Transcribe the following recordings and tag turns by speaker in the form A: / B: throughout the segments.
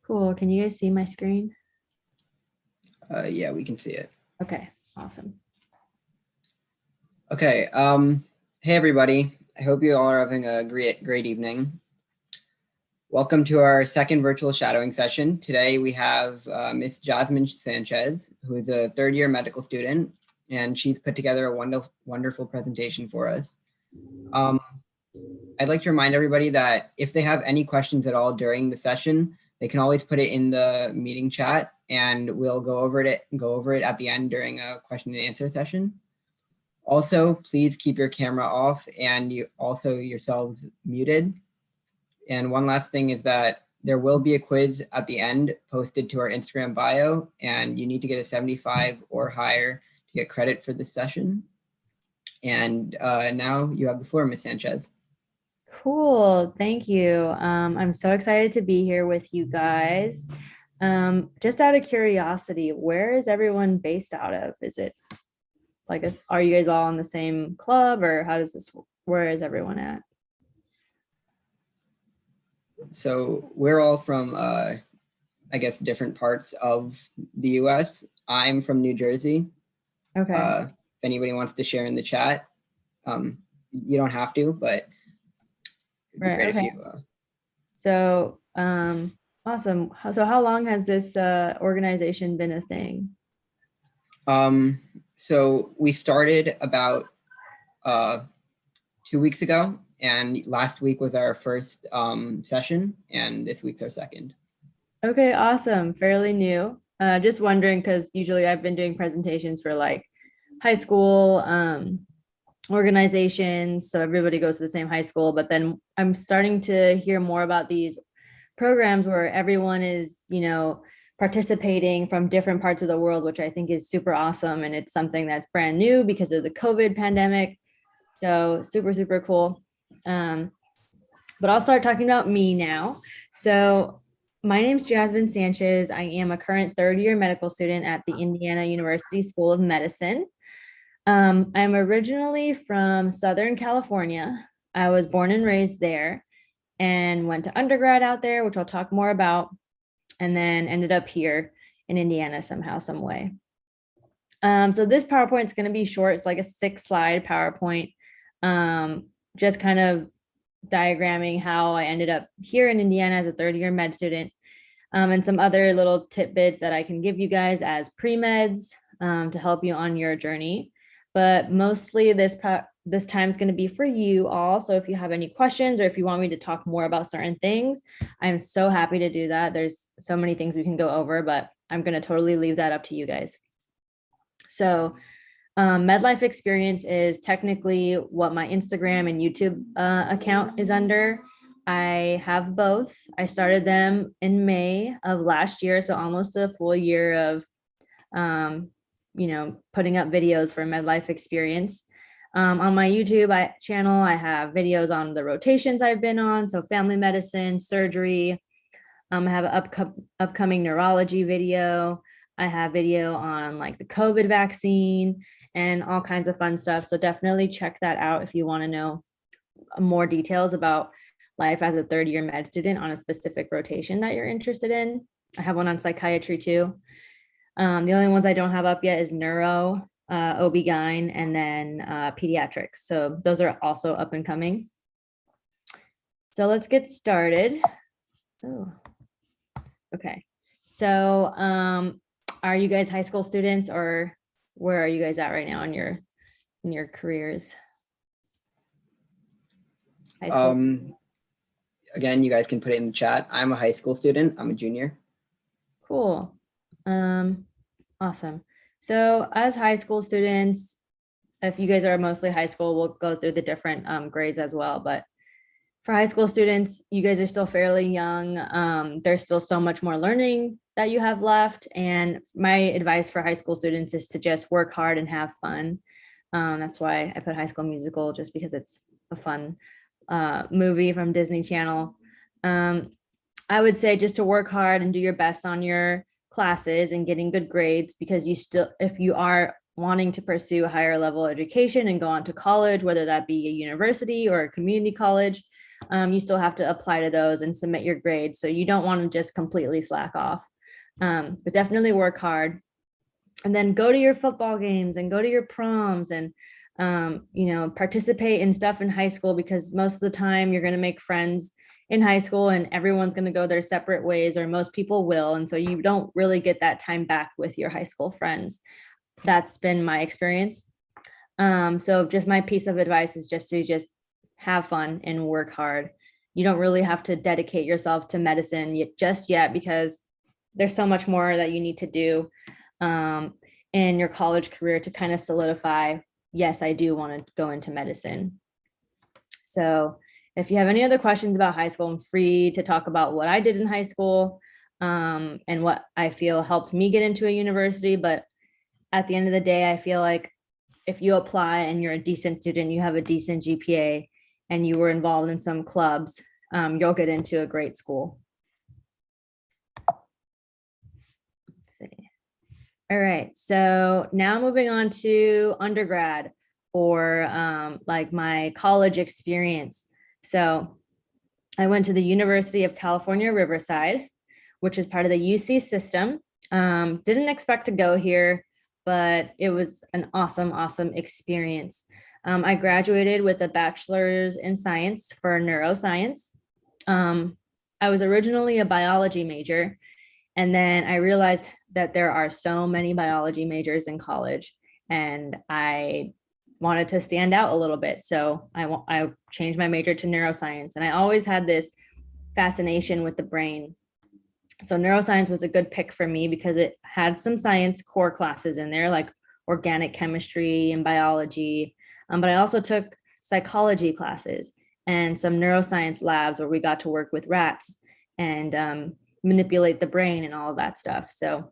A: Cool. Can you guys see my screen?
B: Yeah, we can see it.
A: Okay, awesome.
B: Okay. Hey everybody. I hope you all are having a great evening. Welcome to our second virtual shadowing session. Today we have Miss Jasmin Sanchez, who is a third-year medical student, and she's put together a wonderful presentation for us. I'd like to remind everybody that if they have any questions at all during the session, they can always put it in the meeting chat, and we'll go over it at the end during a question and answer session. Also, please keep your camera off and you also yourselves muted. And one last thing is that there will be a quiz at the end posted to our Instagram bio, and you need to get a 75 or higher to get credit for this session. And now you have the floor, Ms. Sanchez.
A: Cool. Thank you. I'm so excited to be here with you guys. Just out of curiosity, where is everyone based out of? Is it like, are you guys all in the same club, or how does this, where is everyone at?
B: So we're all from, I guess, different parts of the US. I'm from New Jersey.
A: Okay.
B: If anybody wants to share in the chat, you don't have to, but
A: right. Okay. So, awesome. So how long has this organization been a thing?
B: So we started about 2 weeks ago, and last week was our first session, and this week's our second.
A: Okay, awesome. Fairly new. Just wondering, because usually I've been doing presentations for like high school organizations, so everybody goes to the same high school, but then I'm starting to hear more about these programs where everyone is, participating from different parts of the world, which I think is super awesome. And it's something that's brand new because of the COVID pandemic. So super, super cool. But I'll start talking about me now. So my name's Jasmin Sanchez. I am a current third-year medical student at the Indiana University School of Medicine. I'm originally from Southern California. I was born and raised there and went to undergrad out there, which I'll talk more about, and then ended up here in Indiana somehow, some way. So this PowerPoint is going to be short. It's like a 6-slide PowerPoint, just kind of diagramming how I ended up here in Indiana as a third-year med student, and some other little tidbits that I can give you guys as pre-meds to help you on your journey. But mostly this time is going to be for you all. So if you have any questions or if you want me to talk more about certain things, I'm so happy to do that. There's so many things we can go over, but I'm going to totally leave that up to you guys. So MedLife Experience is technically what my Instagram and YouTube account is under. I have both. I started them in May of last year, so almost a full year of putting up videos for MedLife Experience. On my YouTube channel, I have videos on the rotations I've been on, so family medicine, surgery. I have an upcoming neurology video. I have video on like the COVID vaccine and all kinds of fun stuff. So definitely check that out if you want to know more details about life as a third-year med student on a specific rotation that you're interested in. I have one on psychiatry too. The only ones I don't have up yet is neuro, OB-GYN, and then pediatrics. So those are also up and coming. So let's get started. Oh, okay. So are you guys high school students, or where are you guys at right now in your careers?
B: High school? Again, you guys can put it in the chat. I'm a high school student. I'm a junior.
A: Cool. Awesome. So as high school students, if you guys are mostly high school, we'll go through the different grades as well. But for high school students, you guys are still fairly young. There's still so much more learning that you have left. And my advice for high school students is to just work hard and have fun. That's why I put High School Musical, just because it's a fun movie from Disney Channel. I would say just to work hard and do your best on your classes and getting good grades, because if you are wanting to pursue a higher level education and go on to college, whether that be a university or a community college, you still have to apply to those and submit your grades. So you don't want to just completely slack off, but definitely work hard. And then go to your football games and go to your proms and, participate in stuff in high school, because most of the time you're going to make friends in high school and everyone's going to go their separate ways, or most people will. And so you don't really get that time back with your high school friends. That's been my experience. So just my piece of advice is just to have fun and work hard. You don't really have to dedicate yourself to medicine just yet, because there's so much more that you need to do in your college career to kind of solidify, yes, I do want to go into medicine. So if you have any other questions about high school, I'm free to talk about what I did in high school and what I feel helped me get into a university. But at the end of the day, I feel like if you apply and you're a decent student, you have a decent GPA, and you were involved in some clubs, you'll get into a great school. Let's see. All right, so now moving on to undergrad, or like my college experience. So I went to the University of California, Riverside, which is part of the UC system. Didn't expect to go here, but it was an awesome experience. I graduated with a bachelor's in science for neuroscience. I was originally a biology major, and then I realized that there are so many biology majors in college, and I wanted to stand out a little bit. So I changed my major to neuroscience, and I always had this fascination with the brain. So neuroscience was a good pick for me because it had some science core classes in there, like organic chemistry and biology. But I also took psychology classes and some neuroscience labs where we got to work with rats and manipulate the brain and all of that stuff. So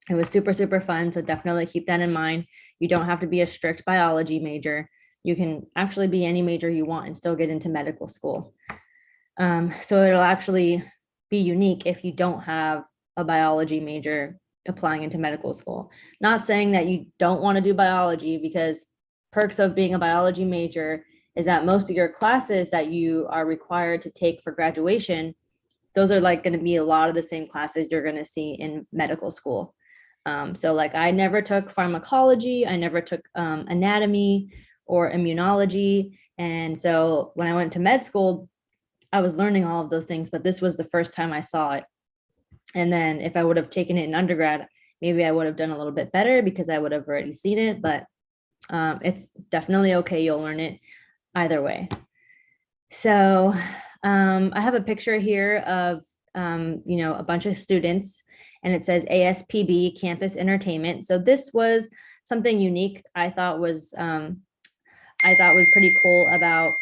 A: it was super fun. So definitely keep that in mind. You don't have to be a strict biology major. You can actually be any major you want and still get into medical school. So it'll actually be unique if you don't have a biology major applying into medical school. Not saying that you don't want to do biology, because perks of being a biology major is that most of your classes that you are required to take for graduation, those are like going to be a lot of the same classes you're going to see in medical school. So like I never took pharmacology, I never took anatomy or immunology. And so when I went to med school, I was learning all of those things, but this was the first time I saw it. And then if I would have taken it in undergrad, maybe I would have done a little bit better because I would have already seen it, but it's definitely okay. You'll learn it either way. So I have a picture here of, a bunch of students, and it says ASPB, Campus Entertainment. So this was something unique I thought was pretty cool about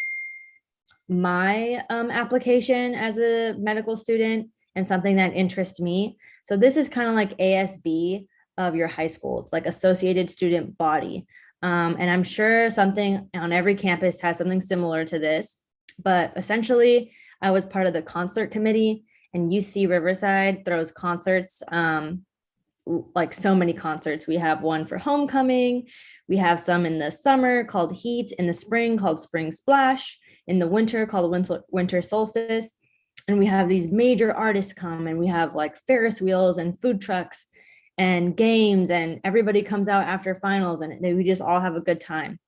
A: my application as a medical student, and something that interests me. So this is kind of like ASB of your high school. It's like Associated Student Body. And I'm sure something on every campus has something similar to this, but essentially I was part of the concert committee, and UC Riverside throws concerts, like so many concerts. We have one for homecoming. We have some in the summer called Heat, in the spring called Spring Splash, in the winter called Winter Solstice. And we have these major artists come, and we have like Ferris wheels and food trucks and games, and everybody comes out after finals, and we just all have a good time.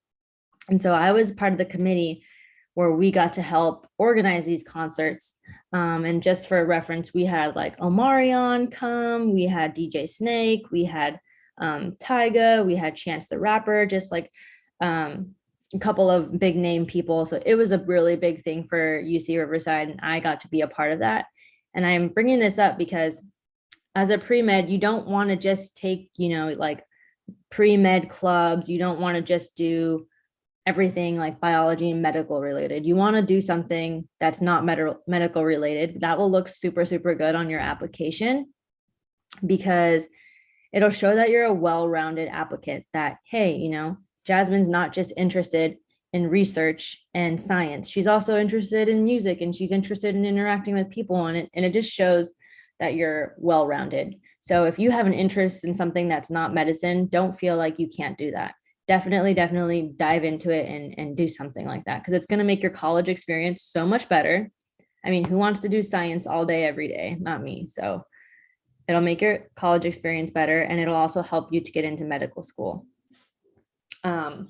A: And so I was part of the committee where we got to help organize these concerts. And just for reference, we had like Omarion come, we had DJ Snake, we had Tyga, we had Chance the Rapper, just like a couple of big name people. So it was a really big thing for UC Riverside, and I got to be a part of that. And I'm bringing this up because as a pre-med, you don't want to just take, like pre-med clubs. You don't want to just do everything like biology and medical related. You want to do something that's not medical related. That will look super good on your application, because it'll show that you're a well-rounded applicant, that, hey, Jasmine's not just interested in research and science. She's also interested in music, and she's interested in interacting with people, and it just shows that you're well-rounded. So if you have an interest in something that's not medicine, don't feel like you can't do that. definitely dive into it and do something like that, because it's going to make your college experience so much better. I mean, who wants to do science all day, every day? Not me. So it'll make your college experience better, and it'll also help you to get into medical school. And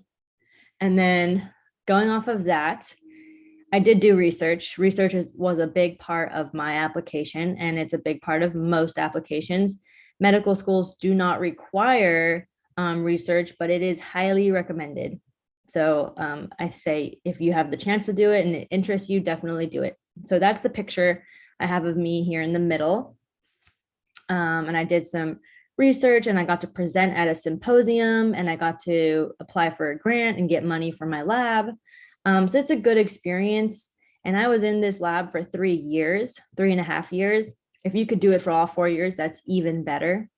A: then going off of that, I did do research. Research was a big part of my application, and it's a big part of most applications. Medical schools do not require research, but it is highly recommended. So I say if you have the chance to do it and it interests you, definitely do it. So that's the picture I have of me here in the middle. And I did some research, and I got to present at a symposium, and I got to apply for a grant and get money for my lab. So it's a good experience. And I was in this lab for 3 years, 3.5 years. If you could do it for all 4 years, that's even better.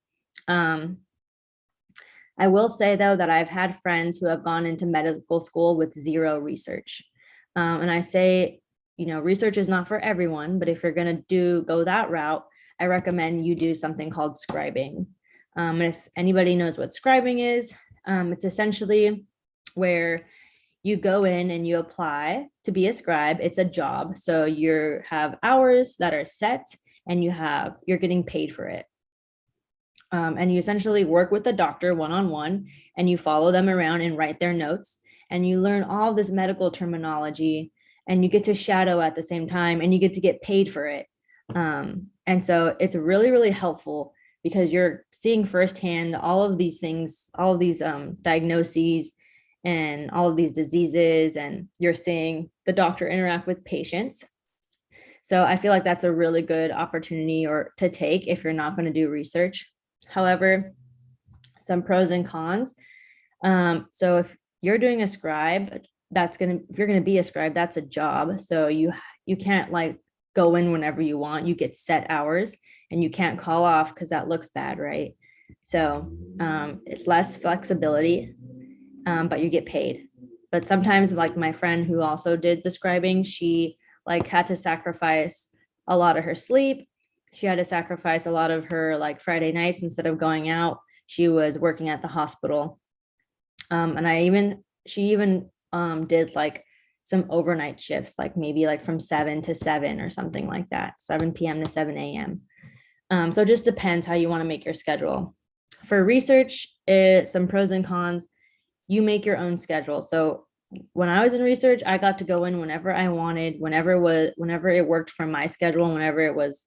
A: I will say, though, that I've had friends who have gone into medical school with zero research. And I say, research is not for everyone, but if you're going to go that route, I recommend you do something called scribing. And if anybody knows what scribing is, it's essentially where you go in and you apply to be a scribe. It's a job. So you have hours that are set, and you're getting paid for it. And you essentially work with the doctor one-on-one, and you follow them around and write their notes, and you learn all this medical terminology, and you get to shadow at the same time, and you get to get paid for it. And so it's really, really helpful, because you're seeing firsthand all of these things, all of these diagnoses and all of these diseases, and you're seeing the doctor interact with patients. So I feel like that's a really good opportunity to take if you're not going to do research. However, some pros and cons. So if you're doing a scribe, if you're going to be a scribe, that's a job. So you can't like go in whenever you want. You get set hours, and you can't call off, because that looks bad, right? So it's less flexibility, but you get paid. But sometimes, like my friend who also did the scribing, she like had to sacrifice a lot of her sleep. She had to sacrifice a lot of her like Friday nights. Instead of going out, she was working at the hospital. And she even did like some overnight shifts, like maybe like from 7 to 7 or something like that, 7 p.m. to 7 a.m. So it just depends how you want to make your schedule. For research, some pros and cons. You make your own schedule. So when I was in research, I got to go in whenever I wanted, whenever it worked for my schedule, and whenever it was,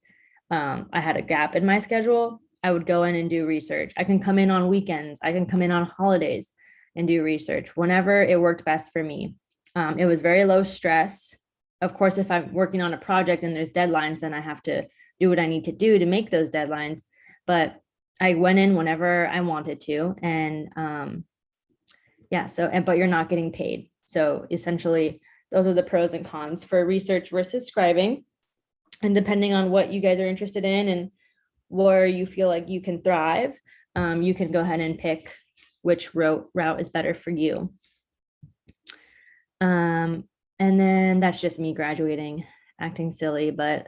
A: I had a gap in my schedule, I would go in and do research. I can come in on weekends. I can come in on holidays and do research whenever it worked best for me. It was very low stress. Of course, if I'm working on a project and there's deadlines, then I have to do what I need to do to make those deadlines. But I went in whenever I wanted to. And but you're not getting paid. So essentially, those are the pros and cons for research versus scribing. And depending on what you guys are interested in and where you feel like you can thrive, you can go ahead and pick which route is better for you. And then that's just me graduating, acting silly, but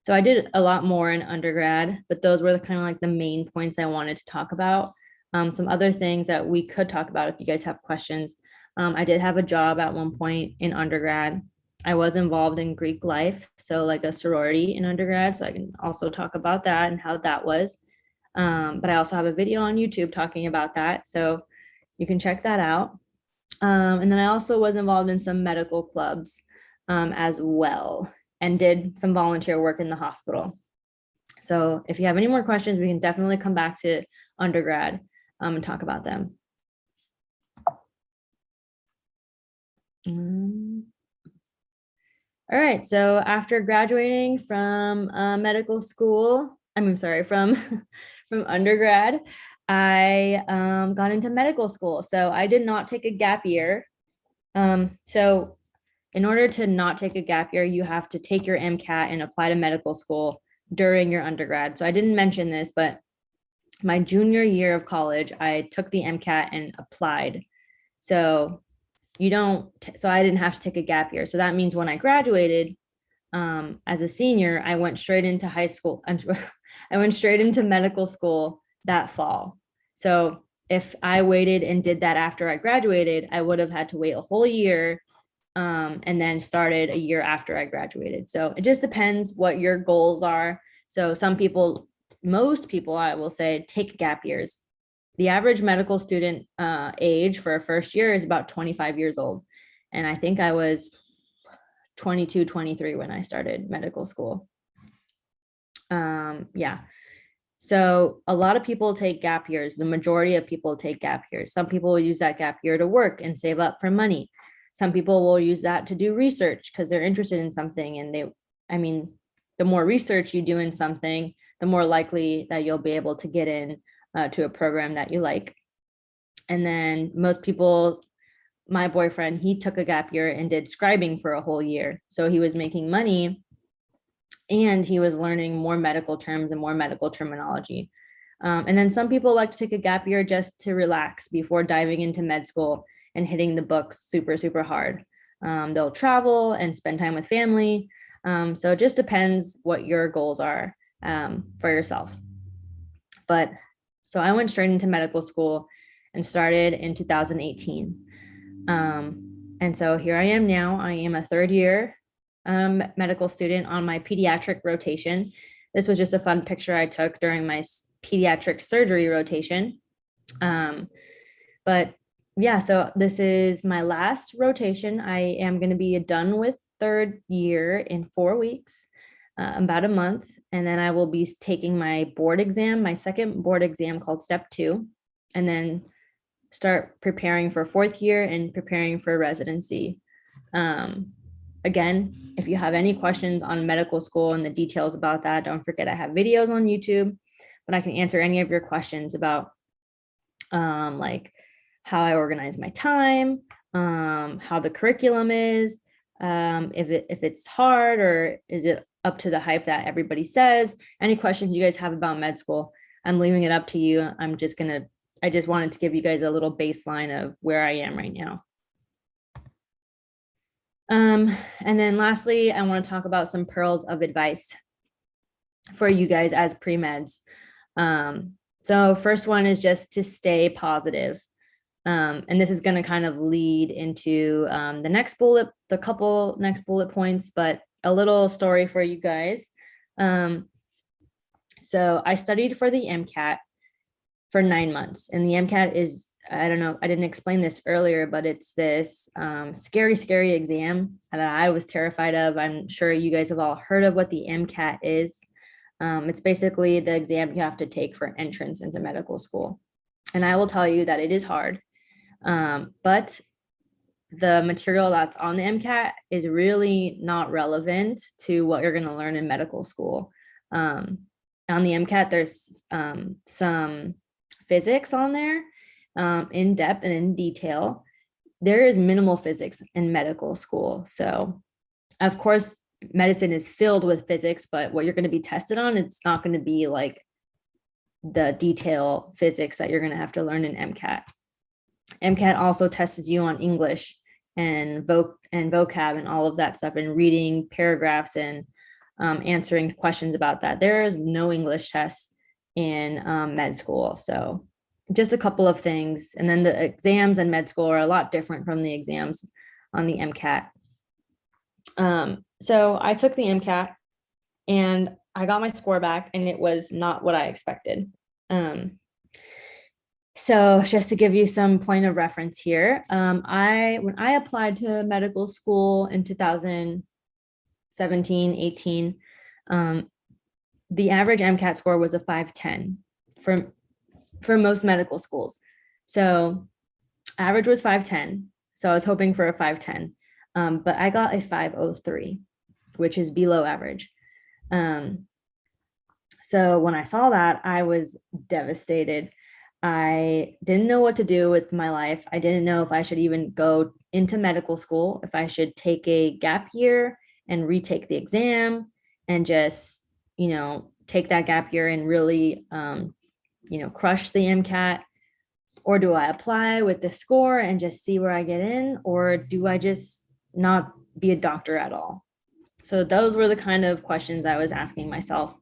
A: so I did a lot more in undergrad, but those were kind of like the main points I wanted to talk about. Some other things that we could talk about if you guys have questions. I did have a job at one point in undergrad. I was involved in Greek life, so like a sorority in undergrad, so I can also talk about that and how that was. But I also have a video on YouTube talking about that, so you can check that out. And then I also was involved in some medical clubs as well, and did some volunteer work in the hospital. So if you have any more questions, we can definitely come back to undergrad and talk about them. All right, so after graduating from medical school, from undergrad, I got into medical school. So I did not take a gap year. So in order to not take a gap year, you have to take your MCAT and apply to medical school during your undergrad. So I didn't mention this, but my junior year of college, I took the MCAT and applied. So I didn't have to take a gap year. So that means when I graduated as a senior, I went straight into high school. I went straight into medical school that fall. So if I waited and did that after I graduated, I would have had to wait a whole year, and then started a year after I graduated. So it just depends what your goals are. So some people, most people, I will say, take gap years. The average medical student age for a first year is about 25 years old. And I think I was 22, 23 when I started medical school. Yeah. So a lot of people take gap years. The majority of people take gap years. Some people will use that gap year to work and save up for money. Some people will use that to do research because they're interested in something. And I mean, the more research you do in something, the more likely that you'll be able to get in to a program that you like. And then most people, my boyfriend, he took a gap year and did scribing for a whole year. So he was making money and he was learning more medical terms and more medical terminology. And then some people like to take a gap year just to relax before diving into med school and hitting the books super, super hard. They'll travel and spend time with family. So it just depends what your goals are for yourself. But so I went straight into medical school and started in 2018. And so here I am now. I am a third year medical student on my pediatric rotation. This was just a fun picture I took during my pediatric surgery rotation. But yeah, so this is my last rotation. I am going to be done with third year in 4 weeks, about a month. And then I will be taking my board exam, my second board exam called Step 2, and then start preparing for fourth year and preparing for residency. Again, if you have any questions on medical school and the details about that, don't forget I have videos on YouTube, but I can answer any of your questions about like how I organize my time, how the curriculum is, if it's hard or is it up to the hype that everybody says. Any questions you guys have about med school, I'm leaving it up to you. I just wanted to give you guys a little baseline of where I am right now. And then lastly, I want to talk about some pearls of advice for you guys as pre-meds. So first one is just to stay positive. And this is going to kind of lead into the couple next bullet points, but a little story for you guys. So I studied for the MCAT for 9 months, and the MCAT is, I don't know, I didn't explain this earlier, but it's this scary exam that I was terrified of. I'm sure you guys have all heard of what the MCAT is. It's basically the exam you have to take for entrance into medical school. And I will tell you that it is hard. But the material that's on the MCAT is really not relevant to what you're going to learn in medical school. On the MCAT, there's some physics on there, in depth and in detail. There is minimal physics in medical school. So of course, medicine is filled with physics, but what you're going to be tested on, it's not going to be like the detail physics that you're going to have to learn in MCAT. MCAT also tests you on English and vocab and all of that stuff, and reading paragraphs and answering questions about that. There is no English test in med school. So just a couple of things. And then the exams in med school are a lot different from the exams on the MCAT. So I took the MCAT and I got my score back, and it was not what I expected. So just to give you some point of reference here, when I applied to medical school in 2017, 18, the average MCAT score was a 510 for most medical schools. So average was 510. So I was hoping for a 510, but I got a 503, which is below average. So when I saw that, I was devastated. I didn't know what to do with my life. I didn't know if I should even go into medical school, if I should take a gap year and retake the exam and just, take that gap year and really, crush the MCAT, or do I apply with the score and just see where I get in, or do I just not be a doctor at all? So those were the kind of questions I was asking myself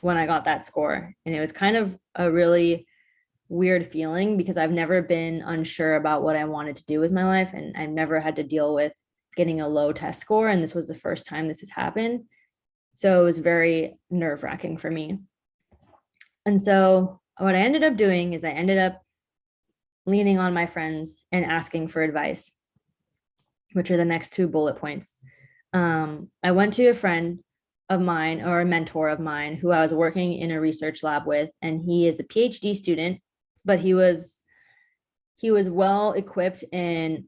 A: when I got that score. And it was kind of a really weird feeling because I've never been unsure about what I wanted to do with my life. And I've never had to deal with getting a low test score. And this was the first time this has happened. So it was very nerve-wracking for me. And so what I ended up doing is I ended up leaning on my friends and asking for advice, which are the next two bullet points. I went to a friend of mine, or a mentor of mine, who I was working in a research lab with, and he is a PhD student, but he was well equipped in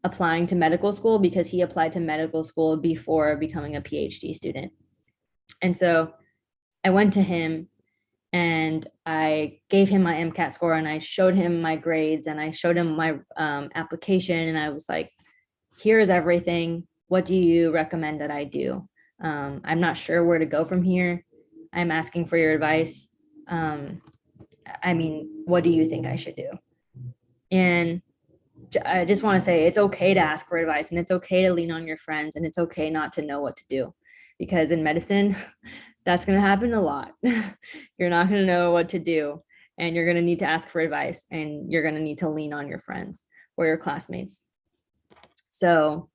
A: applying to medical school because he applied to medical school before becoming a PhD student. And so I went to him and I gave him my MCAT score and I showed him my grades and I showed him my application, and I was like, here's everything. What do you recommend that I do? I'm not sure where to go from here. I'm asking for your advice. I mean, what do you think I should do? And I just want to say it's okay to ask for advice, and it's okay to lean on your friends, and it's okay not to know what to do, because in medicine, that's going to happen a lot. You're not going to know what to do, and you're going to need to ask for advice, and you're going to need to lean on your friends or your classmates. So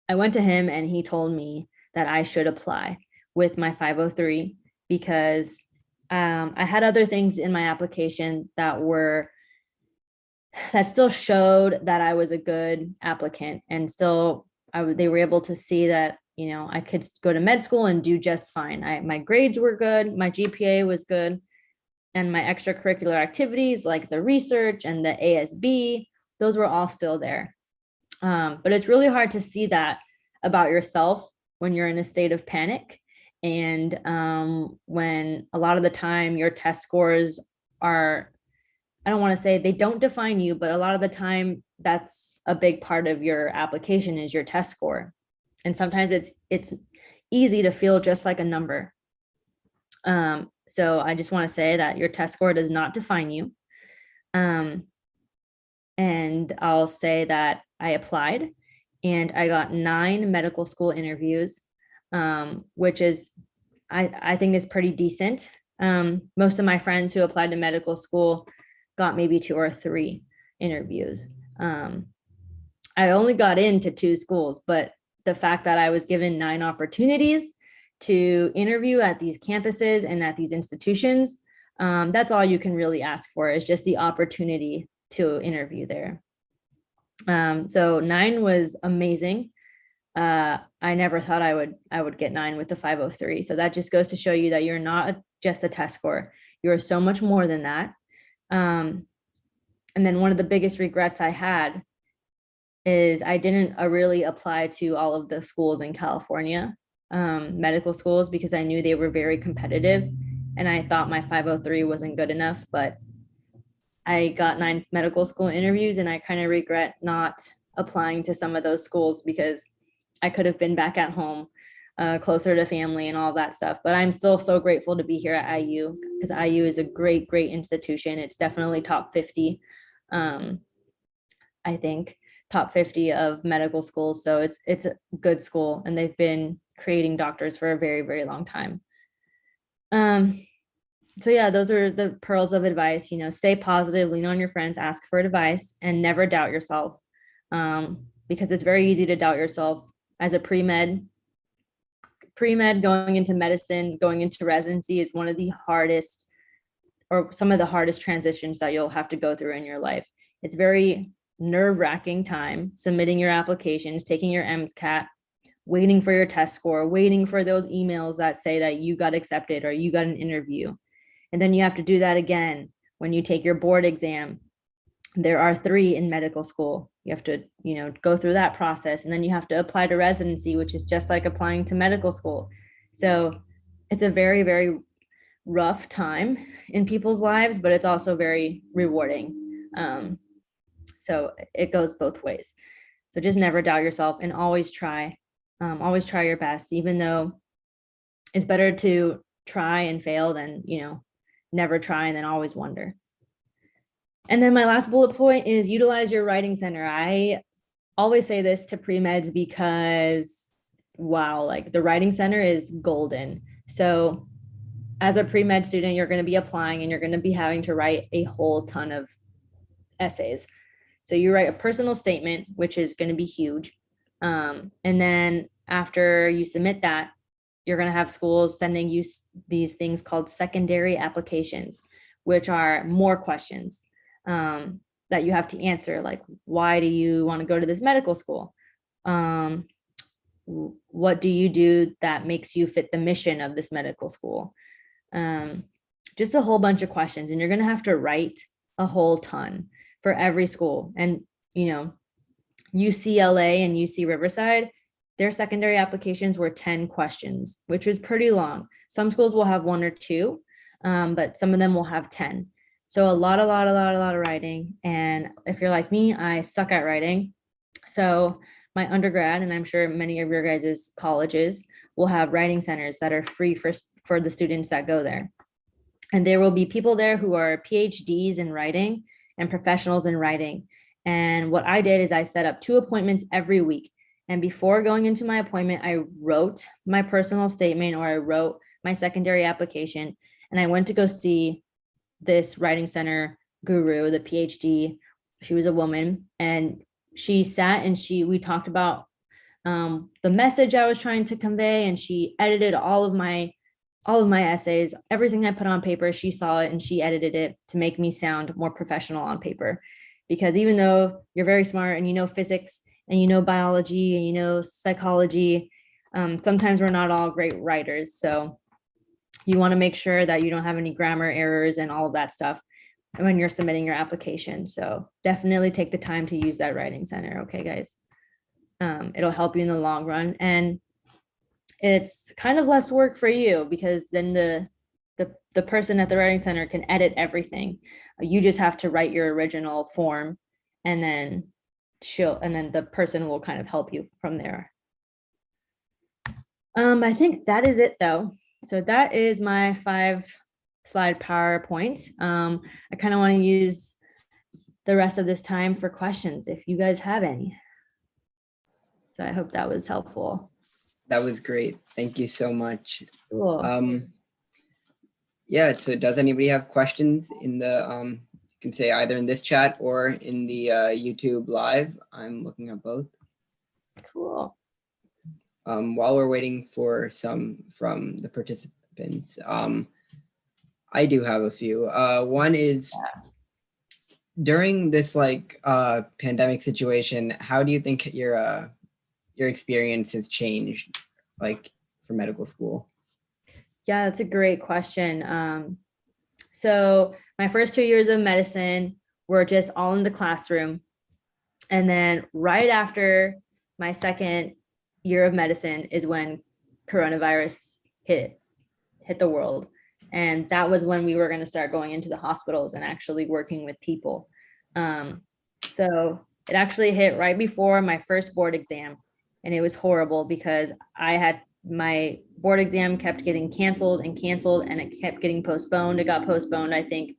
A: I went to him and he told me that I should apply with my 503 because I had other things in my application that still showed that I was a good applicant, and still they were able to see that, you know, I could go to med school and do just fine. My grades were good, my GPA was good, and my extracurricular activities like the research and the ASB, those were all still there. But it's really hard to see that about yourself when you're in a state of panic, and when a lot of the time your test scores are, I don't want to say they don't define you, but a lot of the time that's a big part of your application is your test score. And sometimes it's easy to feel just like a number. So I just want to say that your test score does not define you. And I'll say that I applied and I got 9 medical school interviews, which is, I think is pretty decent. Most of my friends who applied to medical school got maybe 2 or 3 interviews. I only got into 2 schools, but the fact that I was given 9 opportunities to interview at these campuses and at these institutions, that's all you can really ask for, is just the opportunity to interview there. So 9 was amazing. I never thought I would get 9 with the 503. So that just goes to show you that you're not just a test score. You're so much more than that. And then one of the biggest regrets I had is I didn't really apply to all of the schools in California, medical schools, because I knew they were very competitive and I thought my 503 wasn't good enough. But I got 9 medical school interviews and I kind of regret not applying to some of those schools because I could have been back at home, closer to family and all that stuff. But I'm still so grateful to be here at IU, because IU is a great, great institution. It's definitely top 50, I think, top 50 of medical schools. So it's a good school, and they've been creating doctors for a very, very long time. So yeah, those are the pearls of advice. You know, stay positive, lean on your friends, ask for advice, and never doubt yourself, because it's very easy to doubt yourself as a pre-med. Pre-med, going into medicine, going into residency is one of the hardest, or some of the hardest transitions that you'll have to go through in your life. It's very nerve-wracking time, submitting your applications, taking your MCAT, waiting for your test score, waiting for those emails that say that you got accepted or you got an interview. And then you have to do that again when you take your board exam. There are 3 in medical school. You have to, you know, go through that process, and then you have to apply to residency, which is just like applying to medical school. So it's a very, very rough time in people's lives, but it's also very rewarding. So it goes both ways. So just never doubt yourself and always try your best, even though it's better to try and fail than, you know, never try and then always wonder. And then my last bullet point is utilize your writing center. I always say this to pre-meds because, wow, like the writing center is golden. So as a pre-med student, you're going to be applying and you're going to be having to write a whole ton of essays. So you write a personal statement, which is going to be huge. And then after you submit that, you're going to have schools sending you these things called secondary applications, which are more questions that you have to answer. Like, why do you want to go to this medical school? What do you do that makes you fit the mission of this medical school? Just a whole bunch of questions. And you're going to have to write a whole ton for every school. And, UCLA and UC Riverside, their secondary applications were 10 questions, which is pretty long. Some schools will have 1 or 2, but some of them will have 10. So a lot of writing. And if you're like me, I suck at writing. So my undergrad, and I'm sure many of your guys' colleges will have writing centers that are free for the students that go there. And there will be people there who are PhDs in writing and professionals in writing. And what I did is I set up 2 appointments every week. And before going into my appointment, I wrote my personal statement, or I wrote my secondary application. And I went to go see this writing center guru, the PhD. She was a woman, and she sat and we talked about the message I was trying to convey. And she edited all of my essays, everything I put on paper. She saw it and she edited it to make me sound more professional on paper. Because even though you're very smart and you know physics and you know biology and you know psychology, sometimes we're not all great writers. So you want to make sure that you don't have any grammar errors and all of that stuff when you're submitting your application. So definitely take the time to use that writing center. Okay, guys. It'll help you in the long run. And it's kind of less work for you, because then the person at the writing center can edit everything. You just have to write your original form, and then the person will kind of help you from there. I think that is it though. So that is my 5-slide PowerPoint. I kind of want to use the rest of this time for questions if you guys have any. So I hope that was helpful.
B: That was great. Thank you so much.
A: Cool.
B: Yeah, so does anybody have questions in the, you can say either in this chat or in the YouTube live. I'm looking at both.
A: Cool.
B: While we're waiting for some from the participants, I do have a few. One is, during this pandemic situation, how do you think your experience has changed, like, for medical school?
A: Yeah, that's a great question. So my first 2 years of medicine were just all in the classroom. And then right after my second year of medicine is when coronavirus hit the world. And that was when we were going to start going into the hospitals and actually working with people. So it actually hit right before my first board exam. And it was horrible because my board exam kept getting canceled, and it kept getting postponed. It got postponed, I think,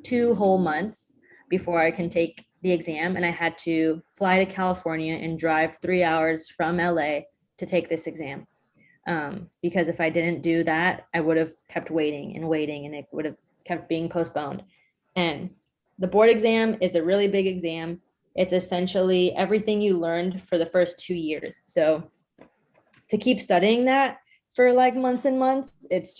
A: 2 whole months before I can take the exam. And I had to fly to California and drive 3 hours from LA to take this exam. Because if I didn't do that, I would have kept waiting, and it would have kept being postponed. And the board exam is a really big exam. It's essentially everything you learned for the first 2 years. So to keep studying that for like months and months, it's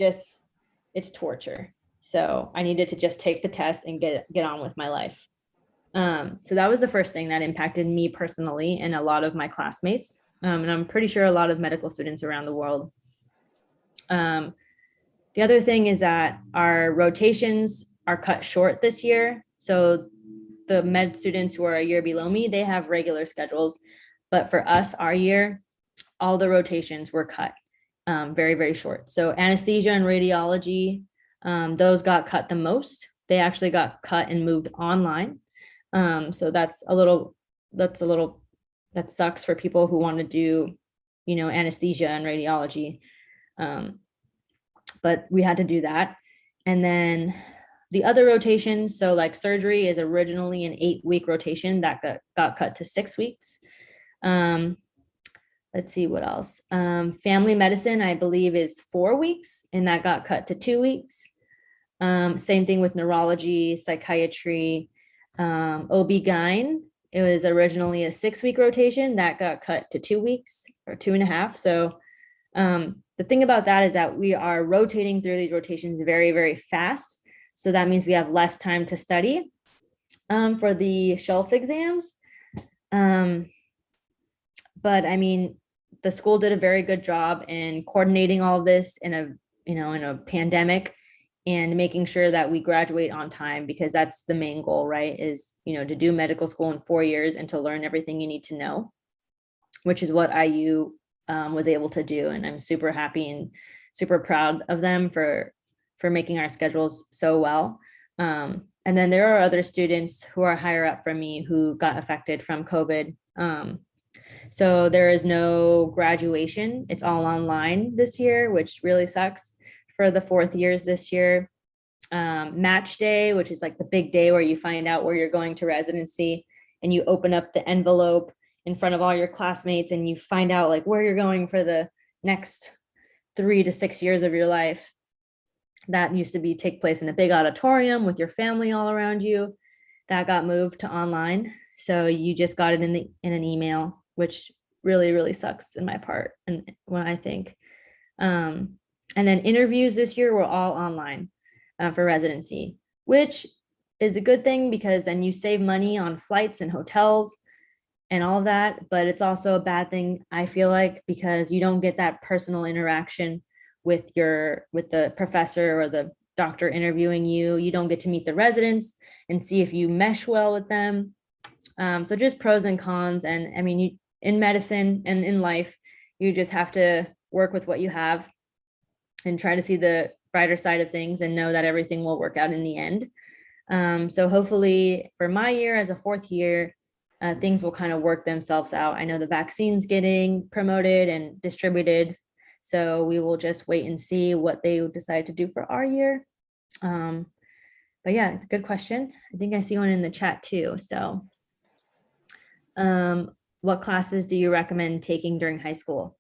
A: torture. So I needed to just take the test and get on with my life. So that was the first thing that impacted me personally and a lot of my classmates. And I'm pretty sure a lot of medical students around the world. The other thing is that our rotations are cut short this year. So the med students who are a year below me, they have regular schedules. But for us, our year, all the rotations were cut very, very short. So anesthesia and radiology, those got cut the most. They actually got cut and moved online. So that sucks for people who want to do, anesthesia and radiology. But we had to do that. And then the other rotations, so like surgery is originally an 8-week rotation that got cut to 6 weeks. let's see what else. Family medicine, I believe, is 4 weeks, and that got cut to 2 weeks. Same thing with neurology, psychiatry, OB-GYN. It was originally a 6-week rotation that got cut to 2 weeks or 2.5. So the thing about that is that we are rotating through these rotations very, very fast. So that means we have less time to study for the shelf exams. But I mean, the school did a very good job in coordinating all of this in a pandemic, and making sure that we graduate on time, because that's the main goal, right? Is, to do medical school in 4 years and to learn everything you need to know, which is what IU was able to do. And I'm super happy and super proud of them for making our schedules so well. And then there are other students who are higher up from me who got affected from COVID. So there is no graduation. It's all online this year, which really sucks for the 4th years this year. Match day, which is like the big day where you find out where you're going to residency, and you open up the envelope in front of all your classmates and you find out like where you're going for the next 3 to 6 years of your life. That used to take place in a big auditorium with your family all around you. That got moved to online. So you just got it in an email, which really, really sucks in my part. And when I think, and then interviews this year were all online for residency, which is a good thing because then you save money on flights and hotels and all of that. But it's also a bad thing, I feel like, because you don't get that personal interaction with the professor or the doctor interviewing you. You don't get to meet the residents and see if you mesh well with them. So just pros and cons. And I mean, in medicine and in life, you just have to work with what you have and try to see the brighter side of things and know that everything will work out in the end. So hopefully for my year as a 4th year, things will kind of work themselves out. I know the vaccine's getting promoted and distributed, so we will just wait and see what they decide to do for our year. But yeah, good question. I think I see one in the chat too. So what classes do you recommend taking during high school?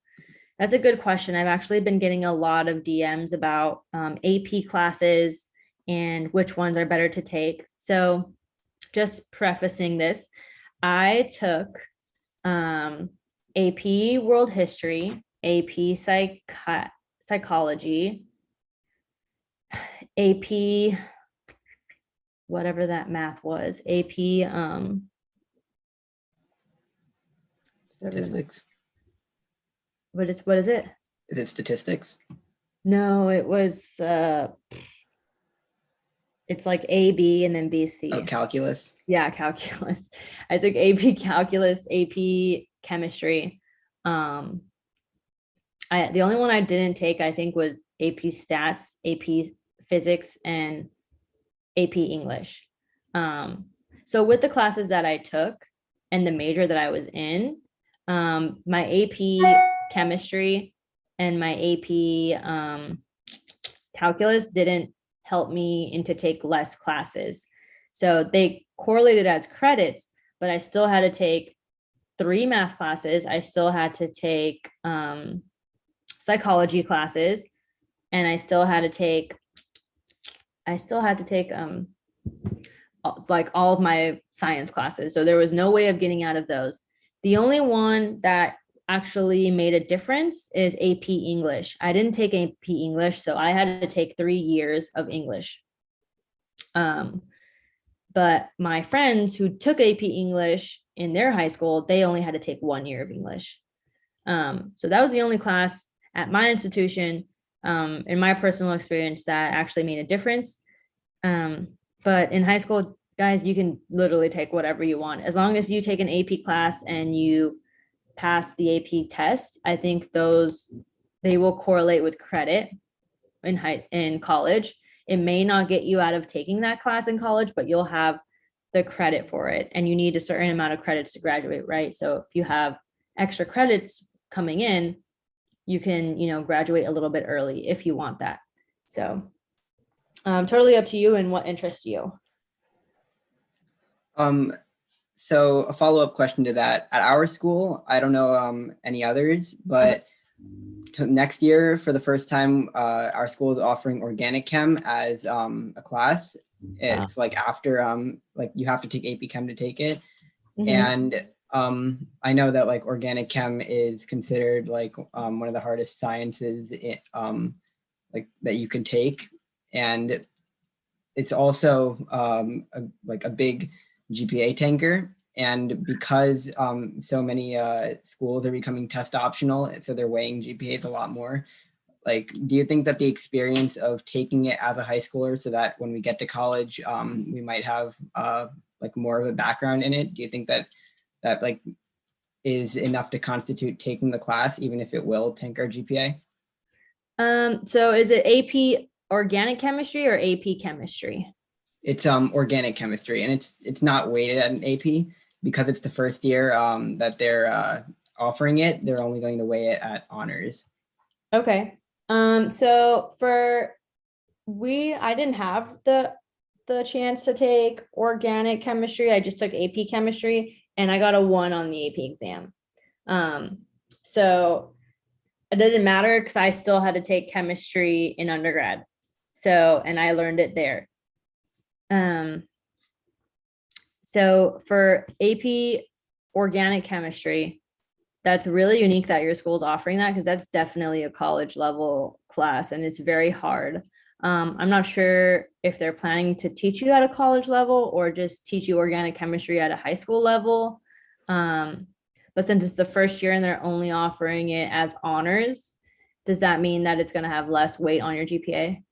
A: That's a good question. I've actually been getting a lot of DMs about AP classes and which ones are better to take. So just prefacing this, I took AP World History, AP Psychology, AP, whatever that math was, AP
B: Statistics.
A: What is it?
B: Is it statistics?
A: No, it was it's like AB and then BC.
B: Oh, calculus.
A: Yeah, calculus. I took AP calculus, AP chemistry. The only one I didn't take, I think, was AP stats, AP physics, and AP English. So with the classes that I took and the major that I was in, my AP chemistry and my AP calculus didn't help me into take less classes. So they correlated as credits, but I still had to take 3 math classes. I still had to take psychology classes, and I still had to take like all of my science classes. So there was no way of getting out of those. The only one that actually made a difference is AP English. I didn't take AP English, so I had to take 3 years of English. But my friends who took AP English in their high school, they only had to take 1 year of English. So that was the only class at my institution, in my personal experience, that actually made a difference. But in high school, guys, you can literally take whatever you want. As long as you take an AP class and you pass the AP test, I think they will correlate with credit in college. It may not get you out of taking that class in college, but you'll have the credit for it. And you need a certain amount of credits to graduate, right? So if you have extra credits coming in, you can, graduate a little bit early if you want that. So totally up to you and what interests you.
B: So a follow-up question to that, at our school, I don't know any others, but next year, for the first time, our school is offering organic chem as a class. It's like after like you have to take AP Chem to take it. And I know that like organic chem is considered like one of the hardest sciences like that you can take. And it's also like a big GPA tanker. And because so many schools are becoming test optional, so they're weighing GPAs a lot more. Like, do you think that the experience of taking it as a high schooler, so that when we get to college, we might have like more of a background in it? Do you think that like is enough to constitute taking the class, even if it will tank our GPA?
A: So is it AP organic chemistry or AP chemistry?
B: It's organic chemistry, and it's not weighted at an AP because it's the first year that they're offering it. They're only going to weigh it at honors.
A: Okay. So I didn't have the chance to take organic chemistry. I just took AP chemistry and I got a 1 on the AP exam. So it didn't matter because I still had to take chemistry in undergrad. So, and I learned it there. So for AP organic chemistry, that's really unique that your school's offering that, because that's definitely a college level class and it's very hard. I'm not sure if they're planning to teach you at a college level or just teach you organic chemistry at a high school level. But since it's the first year and they're only offering it as honors, does that mean that it's going to have less weight on your GPA?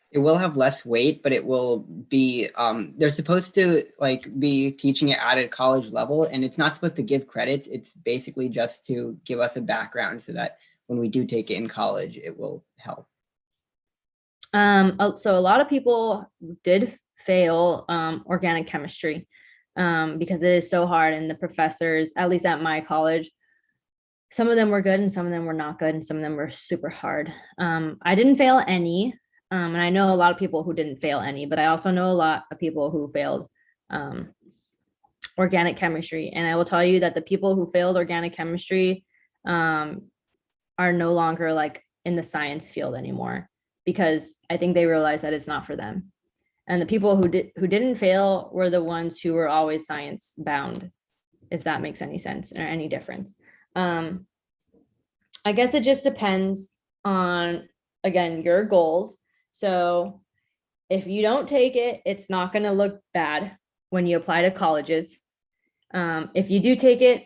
B: It will have less weight, but it will be they're supposed to like be teaching it at a college level, and it's not supposed to give credits. It's basically just to give us a background so that when we do take it in college, it will help.
A: So a lot of people did fail organic chemistry because it is so hard, and the professors, at least at my college, some of them were good and some of them were not good and some of them were super hard. I didn't fail any. And I know a lot of people who didn't fail any, but I also know a lot of people who failed organic chemistry. And I will tell you that the people who failed organic chemistry are no longer like in the science field anymore, because I think they realized that it's not for them. And the people who didn't fail were the ones who were always science bound, if that makes any sense or any difference. I guess it just depends on, again, your goals. So if you don't take it, it's not going to look bad when you apply to colleges. If you do take it,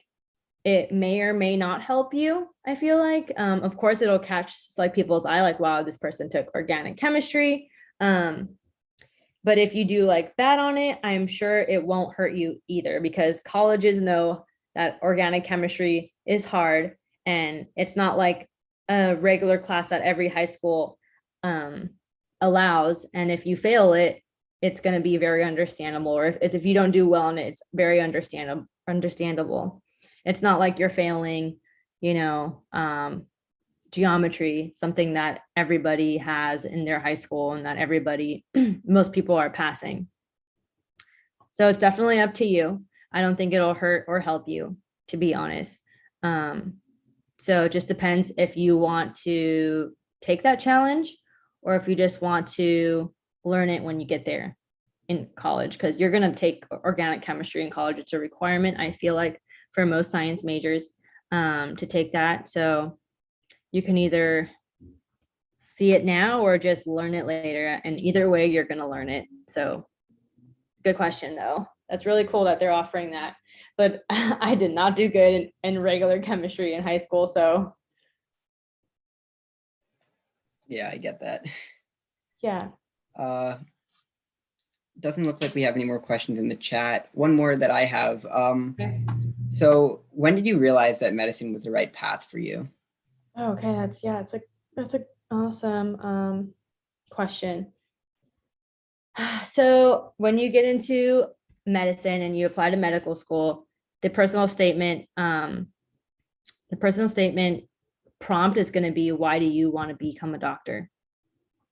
A: it may or may not help you, I feel like. Of course, it'll catch like people's eye, like, wow, this person took organic chemistry. But if you do like bad on it, I'm sure it won't hurt you either, because colleges know that organic chemistry is hard and it's not like a regular class that every high school allows. And if you fail it, it's going to be very understandable. Or if you don't do well on it, it's very understandable. It's not like you're failing, geometry, something that everybody has in their high school and that most people are passing. So it's definitely up to you. I don't think it'll hurt or help you, to be honest. So it just depends if you want to take that challenge or if you just want to learn it when you get there in college, because you're going to take organic chemistry in college. It's a requirement, I feel like, for most science majors to take that. So you can either see it now or just learn it later. And either way, you're going to learn it. So good question, though. That's really cool that they're offering that. But I did not do good in regular chemistry in high school. So
B: yeah, I get that.
A: Yeah.
B: Doesn't look like we have any more questions in the chat. One more that I have. Okay. So when did you realize that medicine was the right path for you?
A: Okay, that's an awesome question. So when you get into medicine and you apply to medical school, the personal statement prompt is going to be, why do you want to become a doctor?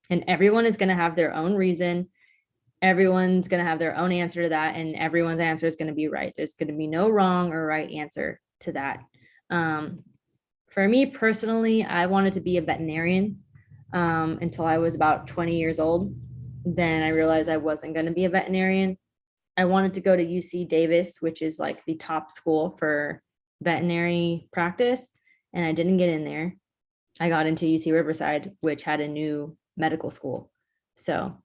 A: And everyone is going to have their own reason. everyone's going to have their own answer to that, and everyone's answer is going to be right. There's going to be no wrong or right answer to that. For me personally, I wanted to be a veterinarian until I was about 20 years old. Then I realized I wasn't going to be a veterinarian. I wanted to go to UC Davis, which is like the top school for veterinary practice, and I didn't get in there. I got into UC Riverside, which had a new medical school. So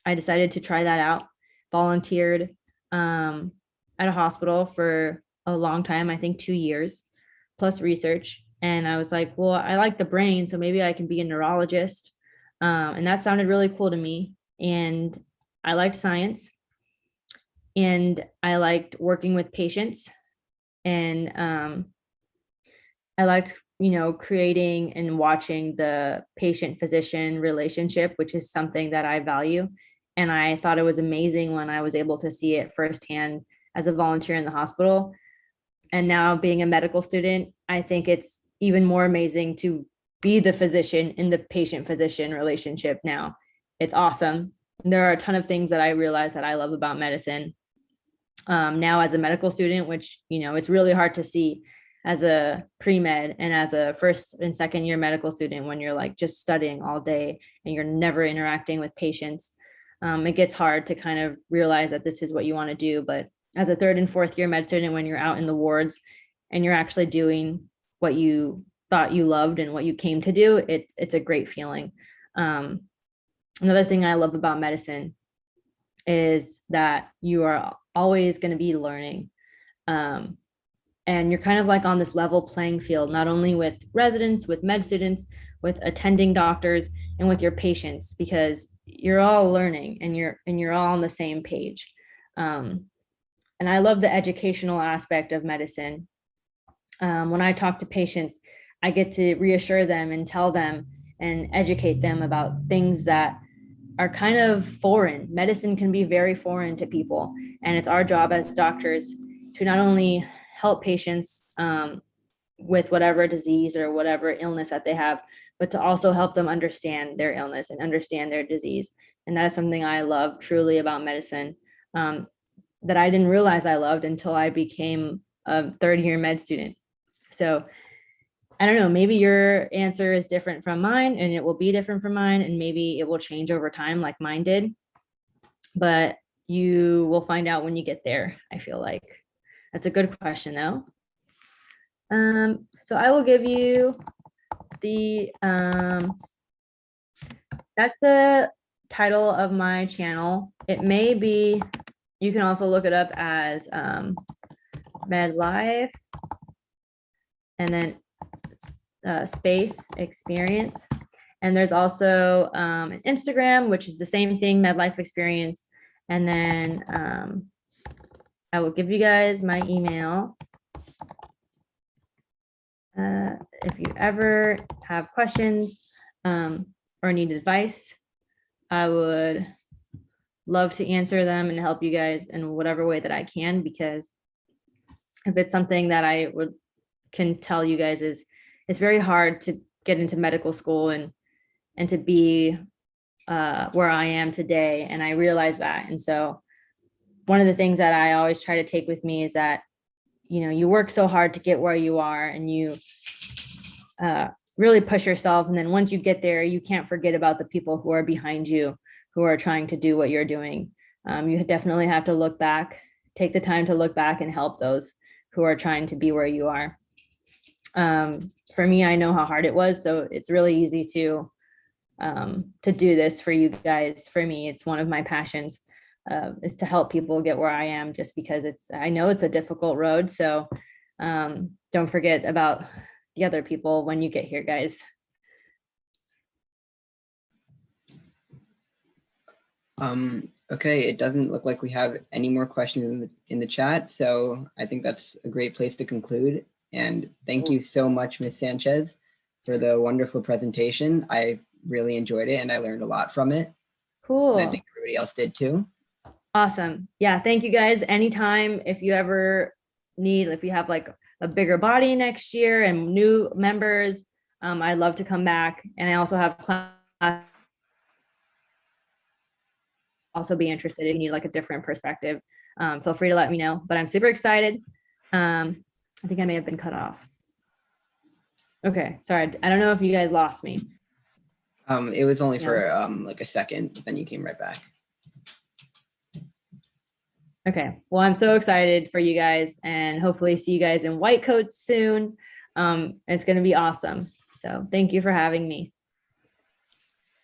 A: I decided to try that out, volunteered at a hospital for a long time, I think 2 years, plus research. And I was like, well, I like the brain, so maybe I can be a neurologist. And that sounded really cool to me. And I liked science. And I liked working with patients. And I liked, creating and watching the patient physician relationship, which is something that I value. And I thought it was amazing when I was able to see it firsthand as a volunteer in the hospital. And now being a medical student, I think it's even more amazing to be the physician in the patient physician relationship now. It's awesome. There are a ton of things that I realize that I love about medicine now as a medical student, which, it's really hard to see as a pre-med and as a first and second year medical student when you're like just studying all day and you're never interacting with patients. It gets hard to kind of realize that this is what you want to do. But as a third and fourth year med student, when you're out in the wards and you're actually doing what you thought you loved and what you came to do, it's a great feeling. Another thing I love about medicine is that you are always going to be learning. And you're kind of like on this level playing field, not only with residents, with med students, with attending doctors, and with your patients, because you're all learning and you're all on the same page. And I love the educational aspect of medicine. When I talk to patients, I get to reassure them and tell them and educate them about things that are kind of foreign. Medicine can be very foreign to people, and it's our job as doctors to not only help patients with whatever disease or whatever illness that they have, but to also help them understand their illness and understand their disease. And that is something I love truly about medicine that I didn't realize I loved until I became a third year med student. So I don't know, maybe your answer is different from mine and it will be different from mine, and maybe it will change over time like mine did. But you will find out when you get there, I feel like. That's a good question though. So I will give you the, that's the title of my channel. It may be, you can also look it up as Med Life and then space experience. And there's also an Instagram, which is the same thing, Med Life Experience. And then I will give you guys my email. If you ever have questions or need advice, I would love to answer them and help you guys in whatever way that I can, because if it's something that I can tell you guys is it's very hard to get into medical school and to be where I am today. And I realize that. And so one of the things that I always try to take with me is that, you work so hard to get where you are, and you really push yourself. And then once you get there, you can't forget about the people who are behind you, who are trying to do what you're doing. You definitely have to look back, take the time to look back and help those who are trying to be where you are. For me, I know how hard it was, so it's really easy to do this for you guys. For me, it's one of my passions, is to help people get where I am, just because I know it's a difficult road. So don't forget about the other people when you get here, guys.
B: Okay, it doesn't look like we have any more questions in the chat, so I think that's a great place to conclude. And thank you so much, Ms. Sanchez, for the wonderful presentation. I really enjoyed it and I learned a lot from it.
A: Cool.
B: And I think everybody else did too.
A: Awesome. Yeah, thank you guys. Anytime, if you ever need, if you have like a bigger body next year and new members, I'd love to come back. And I also have class also be interested if you need like a different perspective. Feel free to let me know, but I'm super excited. I think I may have been cut off. Okay, sorry. I don't know if you guys lost me.
B: It was only for like a second, but then you came right back.
A: Okay, well, I'm so excited for you guys and hopefully see you guys in white coats soon. It's going to be awesome. So thank you for having me.